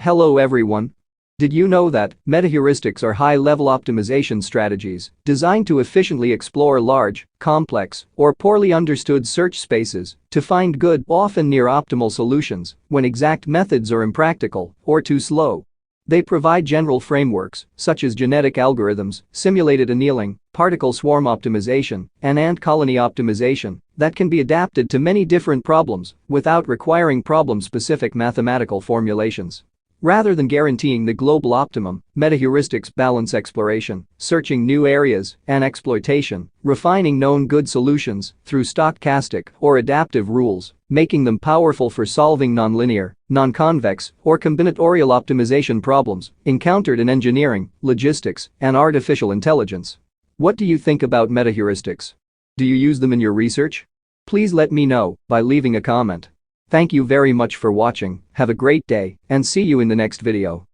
Hello everyone. Did you know that metaheuristics are high-level optimization strategies designed to efficiently explore large, complex, or poorly understood search spaces to find good, often near-optimal solutions when exact methods are impractical or too slow? They provide general frameworks such as genetic algorithms, simulated annealing, particle swarm optimization, and ant colony optimization that can be adapted to many different problems without requiring problem-specific mathematical formulations. Rather than guaranteeing the global optimum, metaheuristics balance exploration, searching new areas, and exploitation, refining known good solutions through stochastic or adaptive rules, making them powerful for solving nonlinear, non-convex, or combinatorial optimization problems encountered in engineering, logistics, and artificial intelligence. What do you think about metaheuristics? Do you use them in your research? Please let me know by leaving a comment. Thank you very much for watching, have a great day, and see you in the next video.